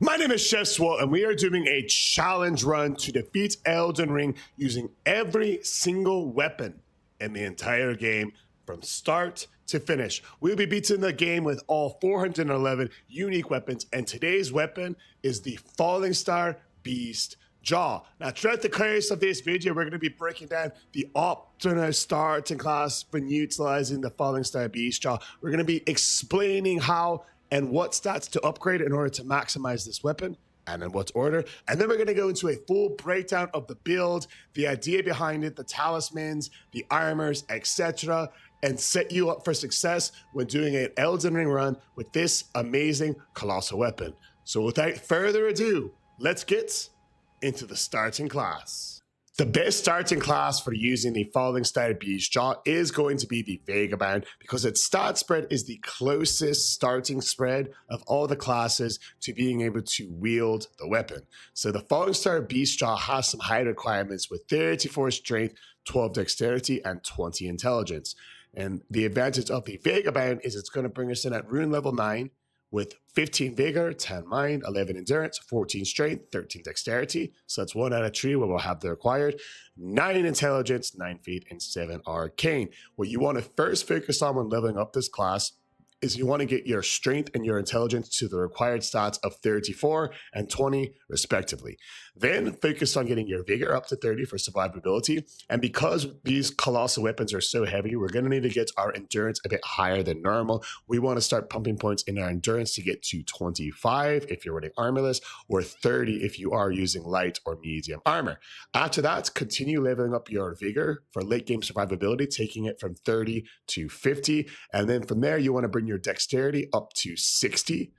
My name is Chef Swat, and we are doing a challenge run to defeat Elden Ring using every single weapon in the entire game from start to finish. We'll be beating the game with all 411 unique weapons, and today's weapon is the Fallingstar Beast Jaw. Now, throughout the course of this video, we're going to be breaking down the optimal starting class when utilizing the Fallingstar Beast Jaw. We're going to be explaining how and what stats to upgrade in order to maximize this weapon, and in what order. And then we're going to go into a full breakdown of the build, the idea behind it, the talismans, the armors, etc., and set you up for success when doing an Elden Ring run with this amazing colossal weapon. So without further ado, let's get into the starting class. The best starting class for using the Fallingstar Beast Jaw is going to be the Vagabond, because its stat spread is the closest starting spread of all the classes to being able to wield the weapon. So the Fallingstar Beast Jaw has some high requirements with 34 strength, 12 dexterity, and 20 intelligence. And the advantage of the Vagabond is it's going to bring us in at rune level 9 with 15 vigor, 10 mind, 11 endurance, 14 strength, 13 dexterity. So that's 1 out of 3 where we'll have the required, 9 intelligence, 9 feet, and 7 arcane. What you want to first focus on when leveling up this class is you want to get your strength and your intelligence to the required stats of 34 and 20 respectively. Then focus on getting your vigor up to 30 for survivability. And because these colossal weapons are so heavy, we're going to need to get our endurance a bit higher than normal. We want to start pumping points in our endurance to get to 25 if you're running armorless, or 30 if you are using light or medium armor. After that, continue leveling up your vigor for late game survivability, taking it from 30 to 50. And then from there, you want to bring your dexterity up to 60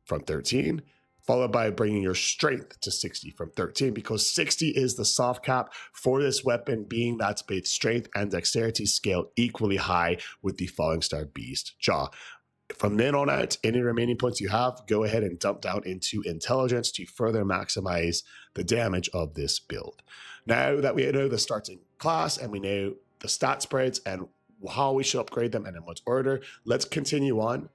from 13, followed by bringing your strength to 60 from 13, because 60 is the soft cap for this weapon, being that both strength and dexterity scale equally high with the Fallingstar Beast Jaw. From then on out, any remaining points you have, go ahead and dump down into intelligence to further maximize the damage of this build. Now that we know the starting class and we know the stat spreads and how we should upgrade them and in what order, let's continue on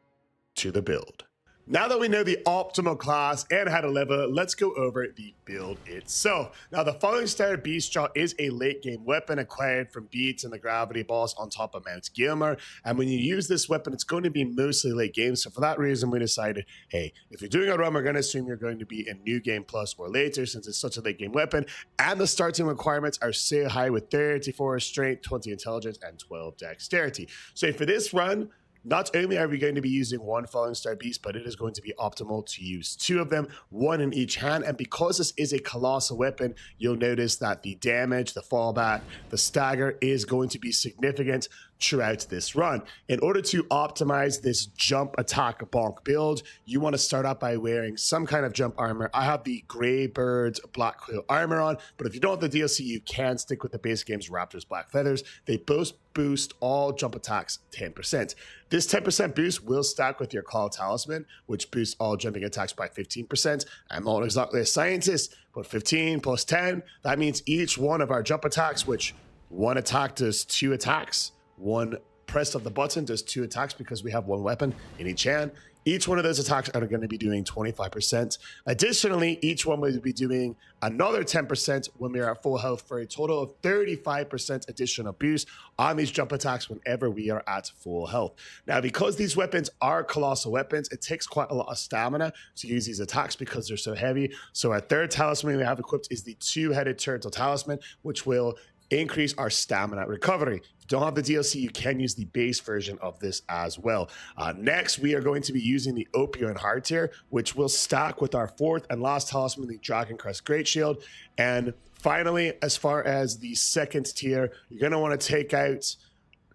to the build. Now that we know the optimal class and how to level, let's go over the build itself. Now, the Fallingstar Beast Jaw is a late game weapon acquired from beats and the gravity boss on top of Mount Gilmer. And when you use this weapon, it's going to be mostly late game. So for that reason, we decided, hey, if you're doing a run, we're going to assume you're going to be in New Game Plus or later, since it's such a late game weapon. And the starting requirements are so high with 34 strength, 20 intelligence, and 12 dexterity. So for this run, not only are we going to be using one Fallingstar Beast, but it is going to be optimal to use 2 of them, 1 in each hand. And because this is a colossal weapon, you'll notice that the damage, the fallback, the stagger is going to be significant throughout this run. In order to optimize this jump attack bonk build, you want to start out by wearing some kind of jump armor. I have the Greybird's Black Quill armor on, but if you don't have the DLC, you can stick with the base game's Raptor's Black Feathers. They both boost all jump attacks 10%. This 10% boost will stack with your Call Talisman, which boosts all jumping attacks by 15%. I'm not exactly a scientist, but 15 plus 10, that means each one of our jump attacks, which one attack does 2 attacks, one press of the button does 2 attacks because we have 1 weapon in each hand. Each one of those attacks are going to be doing 25%. Additionally, each one will be doing another 10% when we are at full health, for a total of 35% additional boost on these jump attacks whenever we are at full health. Now, because these weapons are colossal weapons, it takes quite a lot of stamina to use these attacks because they're so heavy. So our third talisman we have equipped is the 2-headed turtle talisman, which will increase our stamina recovery. If you don't have the DLC, you can use the base version of this as well. Next, we are going to be using the Opioid Hard Tier, which will stack with our 4th and last talisman, the Dragon Crest Great Shield. And finally, as far as the 2nd tier, you're going to want to take out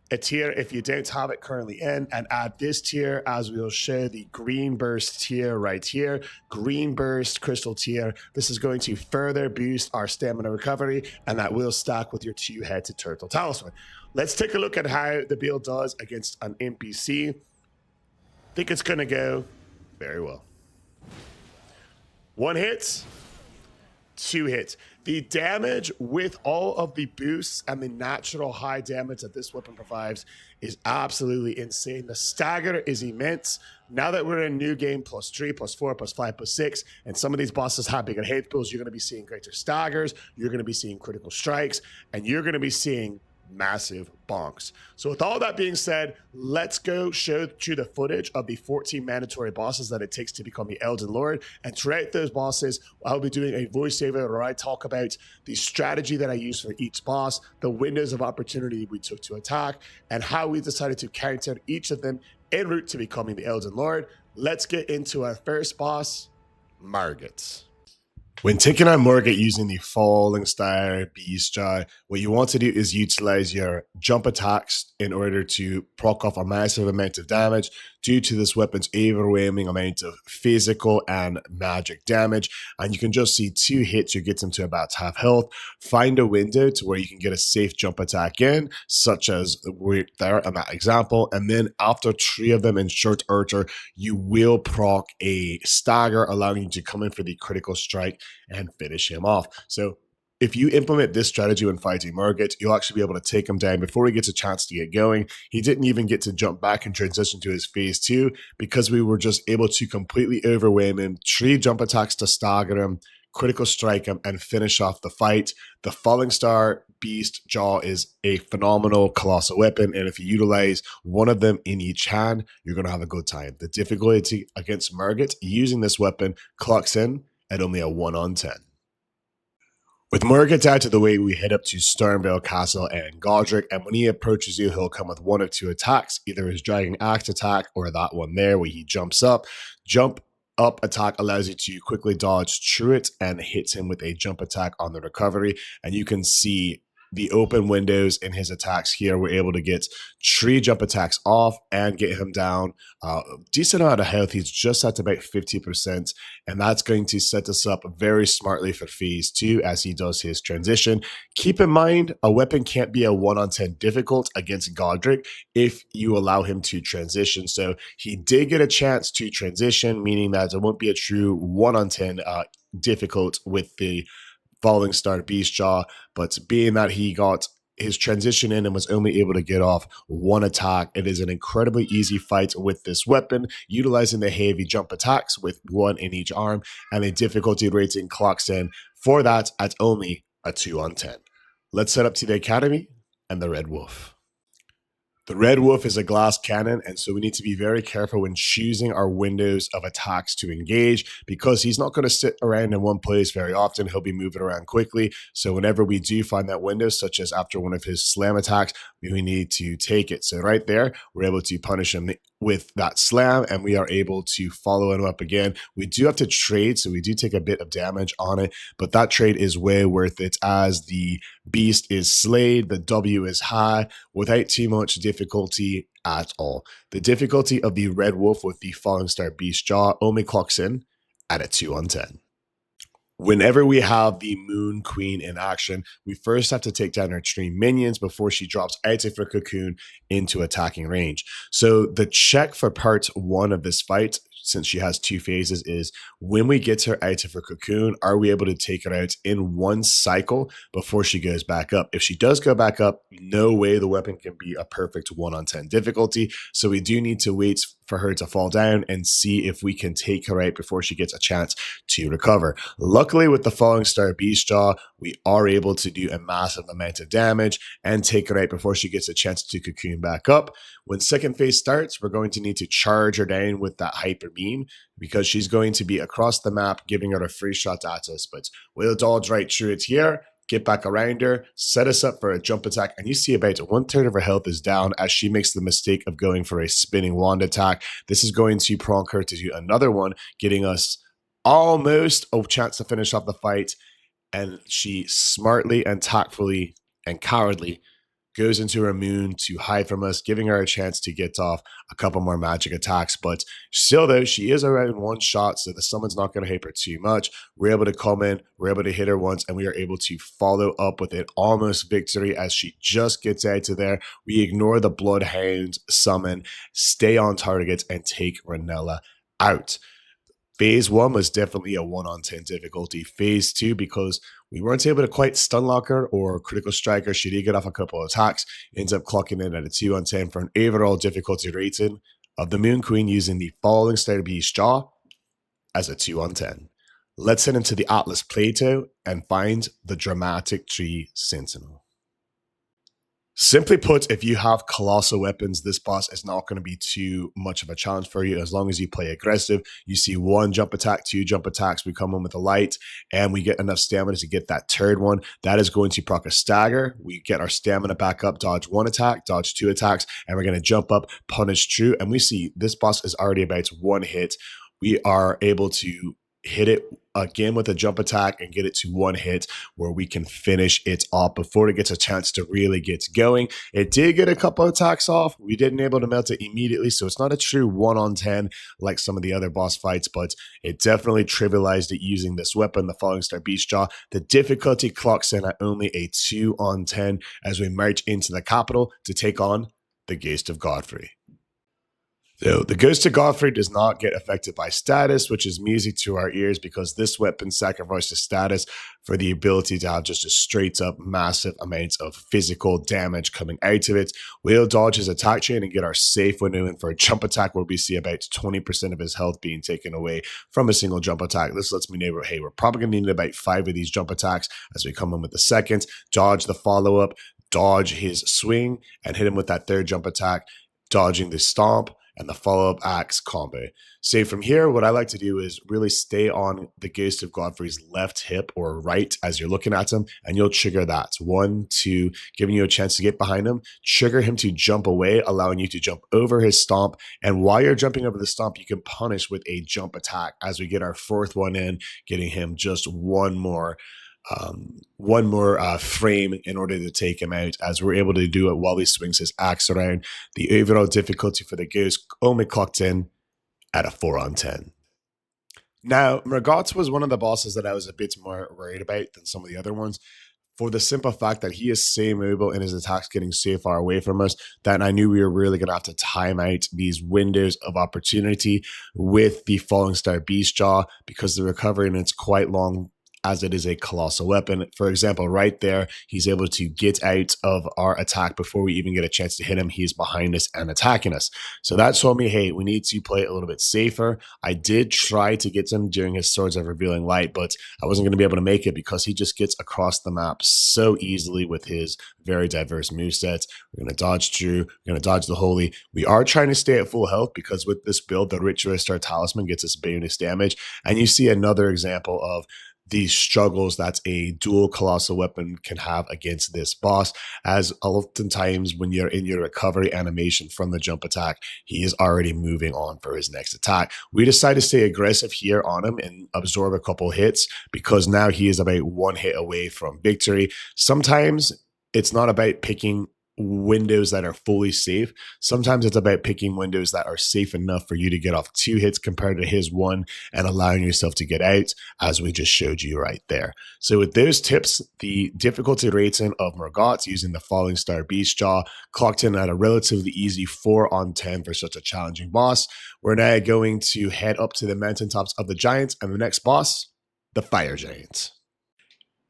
a tier if you don't have it currently in, and add this tier, as we'll show, the Green Burst tier right here, Green Burst Crystal tier. This is going to further boost our stamina recovery, and that will stack with your 2-headed turtle talisman. Let's take a look at how the build does against an NPC. I think it's going to go very well. 1 hit, 2 hits. The damage with all of the boosts and the natural high damage that this weapon provides is absolutely insane. The stagger is immense. Now that we're in a new game, +3, +4, +5, +6, and some of these bosses have bigger hit pools, you're going to be seeing greater staggers, you're going to be seeing critical strikes, and you're going to be seeing massive bonks. So with all that being said, let's go show you the footage of the 14 mandatory bosses that it takes to become the Elden Lord. And throughout those bosses, I'll be doing a voiceover where I talk about the strategy that I use for each boss, the windows of opportunity we took to attack, and how we decided to counter each of them en route to becoming the Elden Lord. Let's get into our first boss, Margit. When taking on Morgott using the Fallingstar Beast Jaw, what you want to do is utilize your jump attacks in order to proc off a massive amount of damage due to this weapon's overwhelming amount of physical and magic damage. And you can just see 2 hits, you get them to about half health. Find a window to where you can get a safe jump attack in, such as we're there in that example. And then after 3 of them in short order, you will proc a stagger, allowing you to come in for the critical strike and finish him off. So if you implement this strategy when fighting Margit, you'll actually be able to take him down before he gets a chance to get going. He didn't even get to jump back and transition to his phase 2 because we were just able to completely overwhelm him, 3 jump attacks to stagger him, critical strike him, and finish off the fight. The Fallingstar Beast Jaw is a phenomenal colossal weapon, and if you utilize one of them in each hand, you're going to have a good time. The difficulty against Margit using this weapon clocks in at only a 1 on 10. With Morgott out of the way, we head up to Stormvale Castle and Godrick, and when he approaches you, he'll come with 1 of 2 attacks, either his Dragon Axe attack or that one there where he jumps up. Jump up attack allows you to quickly dodge through it and hits him with a jump attack on the recovery, and you can see the open windows in his attacks here. We're able to get 3 jump attacks off and get him down decent amount of health. He's just at about 50%, and that's going to set us up very smartly for phase 2 as he does his transition. Keep in mind, a weapon can't be a 1 on 10 difficult against Godrick if you allow him to transition. So he did get a chance to transition, meaning that it won't be a true 1 on 10 difficult with the Fallingstar Beast Jaw, but being that he got his transition in and was only able to get off 1 attack, it is an incredibly easy fight with this weapon, utilizing the heavy jump attacks with 1 in each arm, and a difficulty rating clocks in for that at only a 2 on 10. Let's head up to the Academy and the Red Wolf. The Red Wolf is a glass cannon, and so we need to be very careful when choosing our windows of attacks to engage, because he's not going to sit around in one place very often. He'll be moving around quickly. So whenever we do find that window, such as after one of his slam attacks, we need to take it. So right there, we're able to punish him with that slam, and we are able to follow him up again. We do have to trade, so we do take a bit of damage on it, but that trade is way worth it as the beast is slayed, the W is high, without too much difficulty at all. The difficulty of the Red Wolf with the Fallingstar Beast Jaw only clocks in at a 2 on 10. Whenever we have the Moon Queen in action, we first have to take down her 3 minions before she drops out of her cocoon into attacking range. So the check for part 1 of this fight, since she has 2 phases, is when we get her out of her cocoon, are we able to take her out in 1 cycle before she goes back up? If she does go back up, no way the weapon can be a perfect 1 on 10 difficulty. So we do need to wait for her to fall down and see if we can take her out before she gets a chance to recover. Luckily, with the Fallingstar Beast Jaw, we are able to do a massive amount of damage and take her out before she gets a chance to cocoon back up. When second phase starts, we're going to need to charge her down with that hyper beam, because she's going to be across the map, giving her a free shot at us. But we'll dodge right through it here, get back around her, set us up for a jump attack, and you see about 1/3 of her health is down as she makes the mistake of going for a spinning wand attack. This is going to prompt her to do another one, getting us almost a chance to finish off the fight, and she smartly and tactfully and cowardly goes into her moon to hide from us, giving her a chance to get off a couple more magic attacks. But still, though, she is around 1 shot, so the summon's not going to hit her too much. We're able to come in, we're able to hit her once, and we are able to follow up with it almost victory as she just gets out of there. We ignore the Bloodhound summon, stay on target, and take Rennala out. Phase 1 was definitely a 1 on 10 difficulty. Phase 2, because we weren't able to quite stun locker or critical striker, should he get off a couple of attacks, ends up clocking in at a 2 on 10 for an overall difficulty rating of the Moon Queen using the Fallingstar Beast Jaw as a 2 on 10. Let's head into the Atlas Plateau and find the dramatic tree Sentinel. Simply put, if you have colossal weapons, this boss is not going to be too much of a challenge for you as long as you play aggressive. You see 1 jump attack, 2 jump attacks, we come in with a light, and we get enough stamina to get that third one. That is going to proc a stagger. We get our stamina back up, dodge 1 attack, dodge 2 attacks, and we're going to jump up, punish true. And we see this boss is already about 1 hit. We are able to hit it again with a jump attack and get it to 1 hit where we can finish it off before it gets a chance to really get going. It did get a couple of attacks off. We didn't able to melt it immediately, so it's not a true 1 on 10 like some of the other boss fights, but it definitely trivialized it using this weapon, the Fallingstar Beast Jaw. The difficulty clocks in at only a 2 on 10 as we march into the capital to take on the Ghost of Godfrey. So the Ghost of Godfrey does not get affected by status, which is music to our ears because this weapon sacrifices status for the ability to have just a straight up massive amounts of physical damage coming out of it. We'll dodge his attack chain and get our safe window in for a jump attack where we see about 20% of his health being taken away from a single jump attack. This lets me know, hey, we're probably going to need about 5 of these jump attacks as we come in with the second, dodge the follow-up, dodge his swing, and hit him with that third jump attack, dodging the stomp, and the follow-up axe combo. So from here, what I like to do is really stay on the Ghost of Godfrey's left hip or right as you're looking at him, and you'll trigger that. 1, 2, giving you a chance to get behind him, trigger him to jump away, allowing you to jump over his stomp. And while you're jumping over the stomp, you can punish with a jump attack as we get our 4th one in, getting him just one more frame in order to take him out, as we're able to do it while he swings his axe around. The overall difficulty for the Ghost only clocked in at a 4 on 10. Now, Morgott was one of the bosses that I was a bit more worried about than some of the other ones, for the simple fact that he is so mobile and his attacks getting so far away from us that I knew we were really going to have to time out these windows of opportunity with the Fallingstar Beast Jaw, because the recovery in it's quite long as it is a colossal weapon. For example, right there, he's able to get out of our attack before we even get a chance to hit him. He's behind us and attacking us. So that told me, hey, we need to play it a little bit safer. I did try to get him during his Swords of Revealing Light, but I wasn't going to be able to make it because he just gets across the map so easily with his very diverse movesets. We're going to dodge True. We're going to dodge the Holy. We are trying to stay at full health because with this build, the Ritual Star Talisman gets us bonus damage. And you see another example of these struggles that a dual colossal weapon can have against this boss, as oftentimes when you're in your recovery animation from the jump attack, he is already moving on for his next attack. We decide to stay aggressive here on him and absorb a couple hits because now he is about 1 hit away from victory. Sometimes it's not about picking windows that are fully safe. Sometimes it's about picking windows that are safe enough for you to get off 2 hits compared to his 1 and allowing yourself to get out, as we just showed you right there. So with those tips, the difficulty rating of Morgott using the Fallingstar Beast Jaw clocked in at a relatively easy 4 on 10 for such a challenging boss. We're now going to head up to the mountaintops of the Giants, and the next boss, the Fire Giants.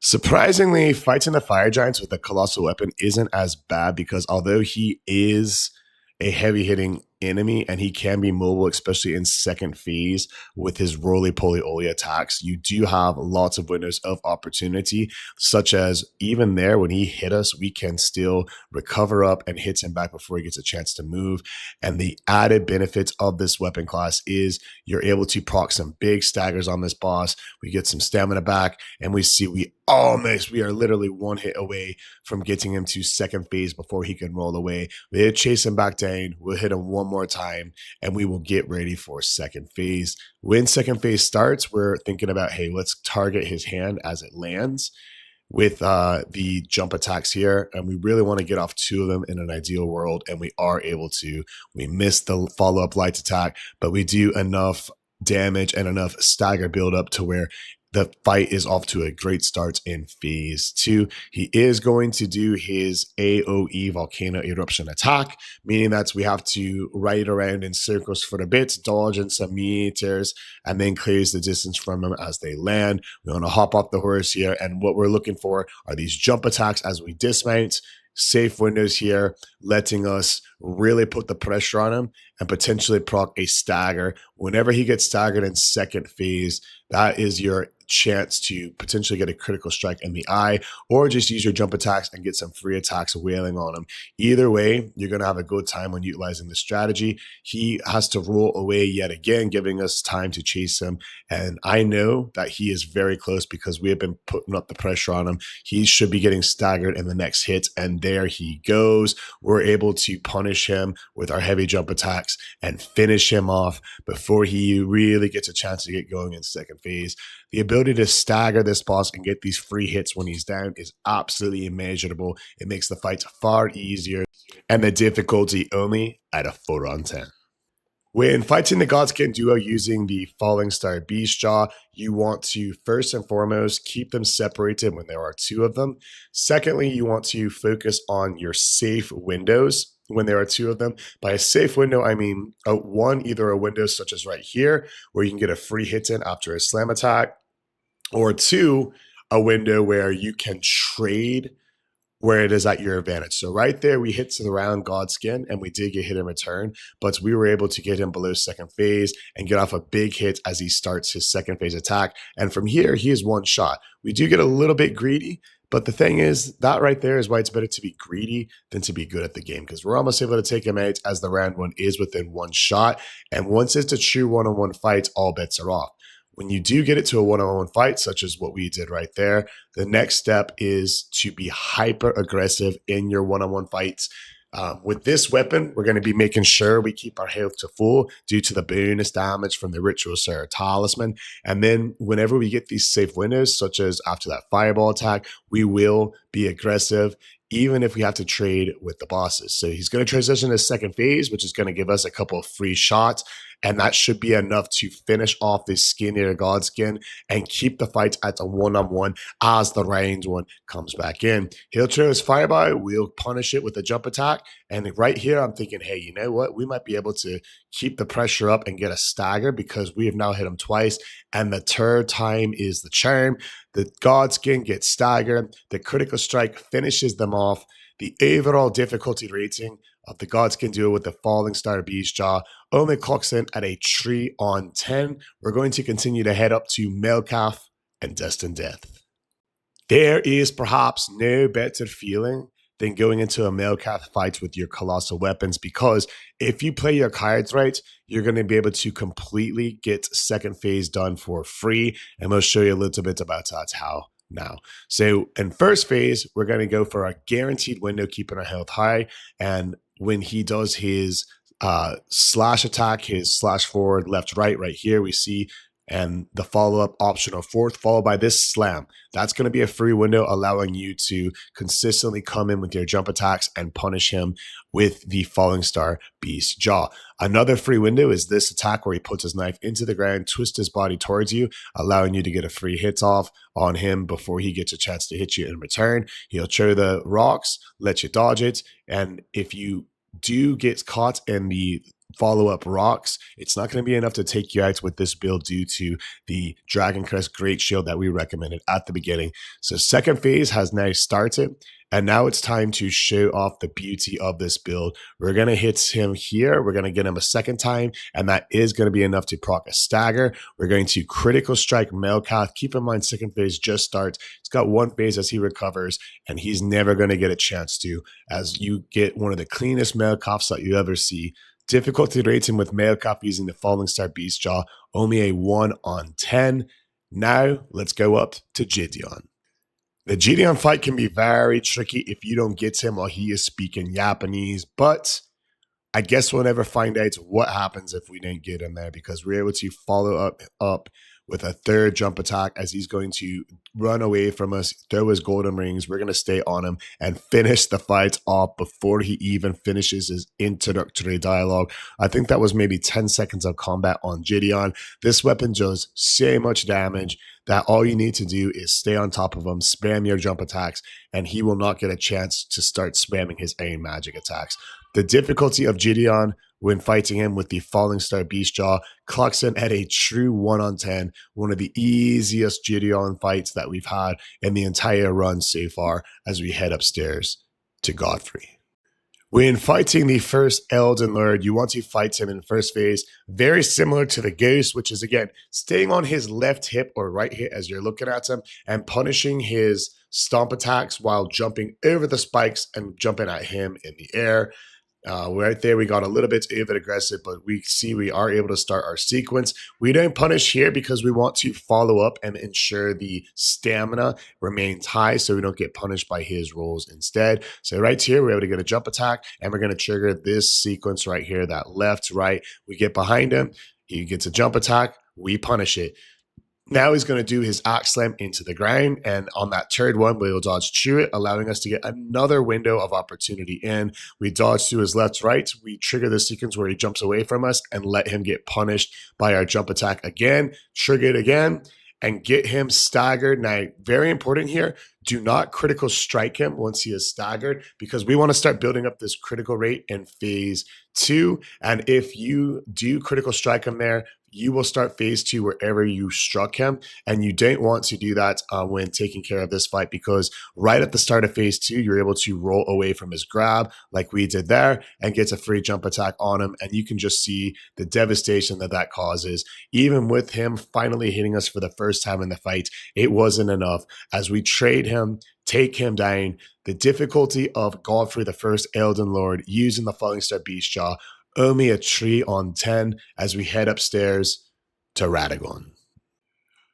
Surprisingly, fighting the Fire Giants with a colossal weapon isn't as bad because although he is a heavy-hitting enemy and he can be mobile, especially in second phase with his roly-poly-oly attacks, you do have lots of windows of opportunity, such as even there when he hit us, we can still recover up and hit him back before he gets a chance to move. And the added benefit of this weapon class is you're able to proc some big staggers on this boss. We get some stamina back, and we see we are literally 1 hit away from getting him to second phase before he can roll away. We'll chase him back down, we'll hit him one more time, and we will get ready for second phase. When second phase starts, we're thinking about, hey, let's target his hand as it lands with the jump attacks here, and we really want to get off 2 of them in an ideal world, and we are able to. We missed the follow-up light attack, but we do enough damage and enough stagger build up to where the fight is off to a great start in phase 2. He is going to do his AoE volcano eruption attack, meaning that we have to ride around in circles for a bit, dodge in some meters, and then clears the distance from them as they land. We want to hop off the horse here, and what we're looking for are these jump attacks as we dismount. Safe windows here, letting us really put the pressure on him and potentially proc a stagger. Whenever he gets staggered in second phase, that is your chance to potentially get a critical strike in the eye, or just use your jump attacks and get some free attacks wailing on him. Either way, you're going to have a good time when utilizing the strategy. He has to roll away yet again, giving us time to chase him. And I know that he is very close because we have been putting up the pressure on him. He should be getting staggered in the next hit, and there he goes. We're able to punish him with our heavy jump attacks and finish him off before he really gets a chance to get going in second phase. The ability to stagger this boss and get these free hits when he's down is absolutely immeasurable. It makes the fight far easier, and the difficulty only at a 4 on 10. When fighting the Godskin Duo using the Fallingstar Beast Jaw, you want to first and foremost keep them separated when there are 2 of them. Secondly, you want to focus on your safe windows when there are 2 of them. By a safe window, I mean either a window such as right here, where you can get a free hit in after a slam attack, or 2, a window where you can trade where it is at your advantage. So right there, we hit to the round Godskin, and we did get hit in return, but we were able to get him below second phase and get off a big hit as he starts his second phase attack. And from here, he is one shot. We do get a little bit greedy, but the thing is, that right there is why it's better to be greedy than to be good at the game, because we're almost able to take him out as the round 1 is within 1 shot. And once it's a true one-on-one fight, all bets are off. When you do get it to a one-on-one fight, such as what we did right there, the next step is to be hyper aggressive in your one-on-one fights. With this weapon, we're going to be making sure we keep our health to full due to the bonus damage from the Ritual Sir Talisman. And then whenever we get these safe windows, such as after that fireball attack, we will be aggressive, even if we have to trade with the bosses. So he's going to transition to second phase, which is going to give us a couple of free shots. And that should be enough to finish off this skinnier Godskin and keep the fight at a one-on-one as the range 1 comes back in. He'll throw his fireball, we'll punish it with a jump attack. And right here, I'm thinking, hey, you know what? We might be able to keep the pressure up and get a stagger because we have now hit him twice. And the third time is the charm. The Godskin gets staggered. The critical strike finishes them off. The overall difficulty rating of the Godskin Duo with the Fallingstar Beast Jaw only clocks in at a 3 on 10. We're going to continue to head up to Malkeith and Destined Death. There is perhaps no better feeling than going into a Malkeith fight with your colossal weapons, because if you play your cards right, you're going to be able to completely get second phase done for free, and we'll show you a little bit about how now. So in first phase, we're going to go for a guaranteed window, keeping our health high, and when he does his slash attack, his slash forward, left, right here, we see, and the follow-up option of fourth, followed by this slam. That's going to be a free window, allowing you to consistently come in with your jump attacks and punish him with the Fallingstar Beast Jaw. Another free window is this attack where he puts his knife into the ground, twists his body towards you, allowing you to get a free hit off on him before he gets a chance to hit you in return. He'll throw the rocks, let you dodge it, and if you do get caught in the follow-up rocks, it's not going to be enough to take you out with this build due to the Dragon Crest Great Shield that we recommended at the beginning. So second phase has now started, and now it's time to show off the beauty of this build. We're going to hit him here. We're going to get him a second time, and that is going to be enough to proc a stagger. We're going to critical strike Malkeith. Keep in mind, second phase just starts. He's got 1 phase as he recovers, and he's never going to get a chance to, as you get one of the cleanest Malkeiths that you ever see. Difficulty rating with Malkeith using the Fallingstar Beast Jaw, only a 1 on 10. Now, let's go up to Gideon. The Gideon fight can be very tricky if you don't get him while he is speaking Japanese, but I guess we'll never find out what happens if we didn't get him there, because we're able to follow up with a third jump attack as he's going to run away from us, throw his golden rings. We're going to stay on him and finish the fight off before he even finishes his introductory dialogue. I think that was maybe 10 seconds of combat on Gideon. This weapon does so much damage that all you need to do is stay on top of him, spam your jump attacks, and he will not get a chance to start spamming his aim magic attacks. The difficulty of Gideon when fighting him with the Fallingstar Beast Jaw clocks in at a true 1 on 10, one of the easiest Gideon fights that we've had in the entire run so far as we head upstairs to Godfrey. When fighting the first Elden Lord, you want to fight him in first phase, very similar to the Ghost, which is, again, staying on his left hip or right hip as you're looking at him and punishing his stomp attacks while jumping over the spikes and jumping at him in the air. Right there, we got a little bit over aggressive, but we see we are able to start our sequence. We don't punish here because we want to follow up and ensure the stamina remains high so we don't get punished by his rolls instead. So right here, we're able to get a jump attack, and we're going to trigger this sequence right here, that left, right. We get behind him, he gets a jump attack, we punish it. Now he's going to do his axe slam into the ground, and on that third one, we'll dodge through it, allowing us to get another window of opportunity in. We dodge to his left, right. We trigger the sequence where he jumps away from us and let him get punished by our jump attack again. Trigger it again and get him staggered. Now, very important here, do not critical strike him once he is staggered because we want to start building up this critical rate in phase 2. And if you do critical strike him there, you will start phase 2 wherever you struck him. And you don't want to do that when taking care of this fight because right at the start of phase 2, you're able to roll away from his grab like we did there and get a free jump attack on him. And you can just see the devastation that that causes. Even with him finally hitting us for the first time in the fight, it wasn't enough. As we trade him, take him down, the difficulty of Godfrey, the first Elden Lord, using the Fallingstar Beast Jaw, only a 3 on 10 as we head upstairs to Radagon.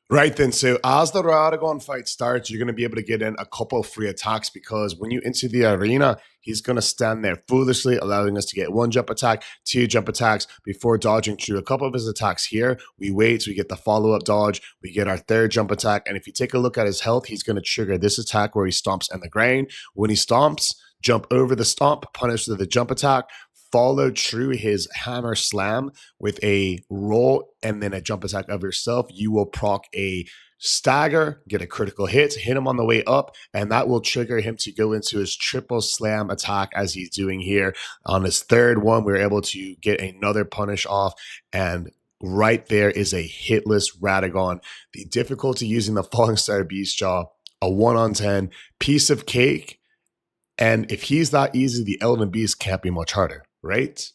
Right then, so as the Radagon fight starts, you're going to be able to get in a couple of free attacks because when you enter the arena, he's going to stand there foolishly, allowing us to get 1 jump attack, 2 jump attacks before dodging through a couple of his attacks here. We wait, we get the follow-up dodge, we get our 3rd jump attack, and if you take a look at his health, he's going to trigger this attack where he stomps on the ground. When he stomps, jump over the stomp, punish with the jump attack, follow through his hammer slam with a roll and then a jump attack of yourself. You will proc a stagger, get a critical hit him on the way up, and that will trigger him to go into his triple slam attack as he's doing here. On his 3rd one, we're able to get another punish off, and right there is a hitless Radagon. The difficulty using the Fallingstar Beast Jaw, a 1 on 10, piece of cake, and if he's that easy, the Elden Beast can't be much harder. Right?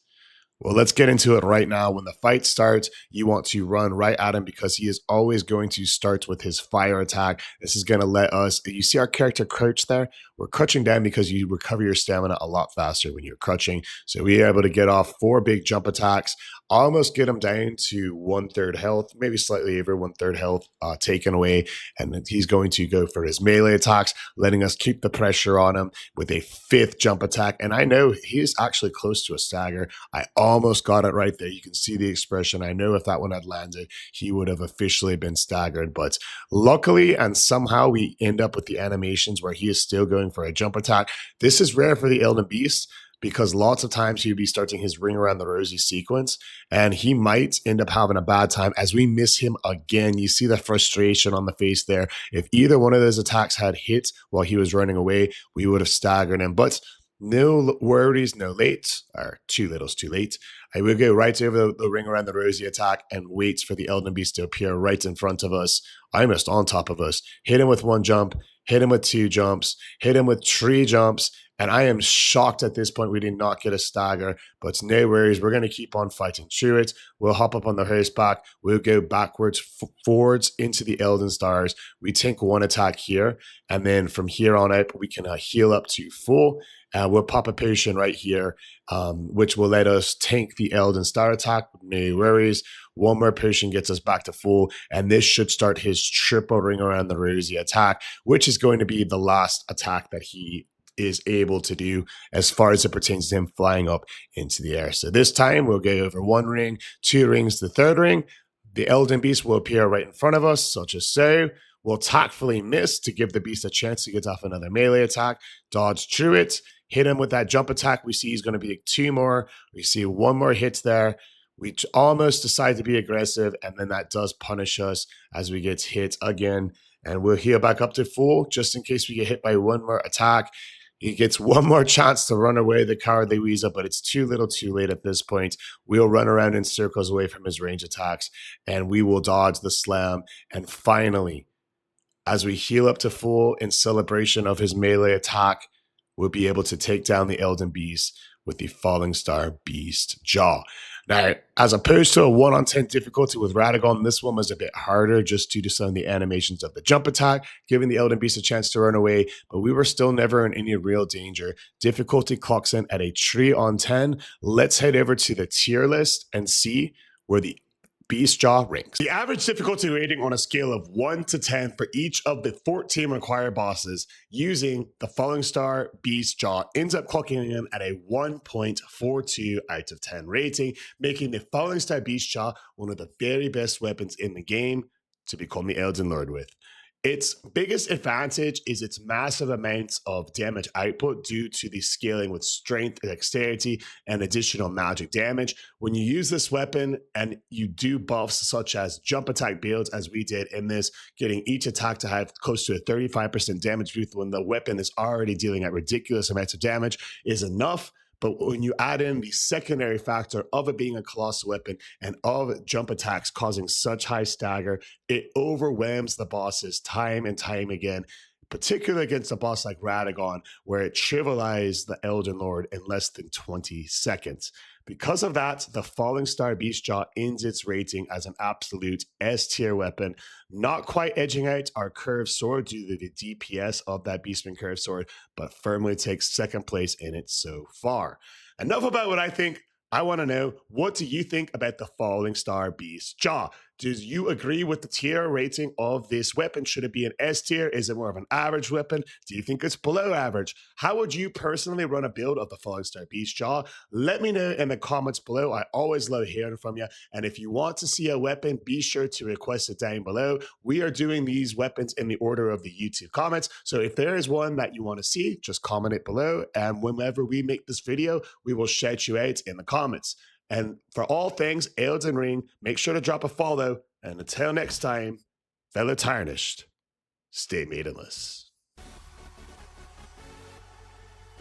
Well, let's get into it right now. When the fight starts, you want to run right at him because he is always going to start with his fire attack. This is going to let us, you see our character crouch there? We're crouching down because you recover your stamina a lot faster when you're crouching. So we are able to get off 4 big jump attacks, almost get him down to 1/3 health, maybe slightly over 1/3 health taken away. And he's going to go for his melee attacks, letting us keep the pressure on him with a 5th jump attack. And I know he's actually close to a stagger. I almost got it right there. You can see the expression. I know if that one had landed, he would have officially been staggered. But luckily, and somehow we end up with the animations where he is still going for a jump attack. This is rare for the Elden Beast because lots of times he'd be starting his ring around the rosy sequence and he might end up having a bad time as we miss him again. You see the frustration on the face there. If either one of those attacks had hit while he was running away, we would have staggered him. But no worries, no late, or too little's too late. I will go right over the ring around the rosy attack and wait for the Elden Beast to appear right in front of us, almost on top of us. Hit him with 1 jump, hit him with 2 jumps, hit him with 3 jumps, and I am shocked at this point we did not get a stagger, but no worries. We're going to keep on fighting through it. We'll hop up on the horseback. We'll go backwards, forwards into the Elden Stars. We take 1 attack here, and then from here on out, we can heal up to full. We'll pop a potion right here, which will let us tank the Elden Star attack. No worries. 1 more potion gets us back to full, and this should start his triple ring around the rosy attack, which is going to be the last attack that he is able to do as far as it pertains to him flying up into the air. So this time we'll go over 1 ring, 2 rings, the 3rd ring, The Elden Beast will appear right in front of us, such as so. We'll tactfully miss to give the beast a chance to get off another melee attack, dodge through it, hit him with that jump attack. We see he's going to be 2 more. We see 1 more hit there. We almost decide to be aggressive, and then that does punish us as we get hit again. And we'll heal back up to full just in case we get hit by 1 more attack. He gets 1 more chance to run away, the cowardly weasel, but it's too little too late at this point. We'll run around in circles away from his range attacks, and we will dodge the slam. And finally, as we heal up to full in celebration of his melee attack, we'll be able to take down the Elden Beast with the Fallingstar Beast Jaw. Now, as opposed to a 1-on-10 difficulty with Radagon, this one was a bit harder just due to some of the animations of the jump attack, giving the Elden Beast a chance to run away, but we were still never in any real danger. Difficulty clocks in at a 3-on-10. Let's head over to the tier list and see where the Beast Jaw ranks. The average difficulty rating on a scale of 1 to 10 for each of the 14 required bosses using the Fallingstar Beast Jaw ends up clocking in at a 1.42 out of 10 rating, making the Fallingstar Beast Jaw one of the very best weapons in the game to become the Elden Lord with. Its biggest advantage is its massive amounts of damage output due to the scaling with strength, dexterity, and additional magic damage. When you use this weapon and you do buffs such as jump attack builds, as we did in this, getting each attack to have close to a 35% damage boost when the weapon is already dealing at ridiculous amounts of damage is enough. But when you add in the secondary factor of it being a colossal weapon and of jump attacks causing such high stagger, it overwhelms the bosses time and time again, particularly against a boss like Radagon, where it trivialized the Elden Lord in less than 20 seconds. Because of that, the Fallingstar Beast Jaw ends its rating as an absolute S tier weapon, not quite edging out our curved sword due to the DPS of that Beastman curved sword, but firmly takes 2nd place in it so far. Enough about what I think. I want to know, what do you think about the Fallingstar Beast Jaw? Do you agree with the tier rating of this weapon? Should it be an S tier? Is it more of an average weapon? Do you think it's below average? How would you personally run a build of the Fallingstar Beast Jaw? Let me know in the comments below. I always love hearing from you. And if you want to see a weapon, be sure to request it down below. We are doing these weapons in the order of the YouTube comments. So if there is one that you want to see, just comment it below. And whenever we make this video, we will shout you out in the comments. And for all things Elden Ring, make sure to drop a follow. And until next time, fellow Tarnished, stay maidenless.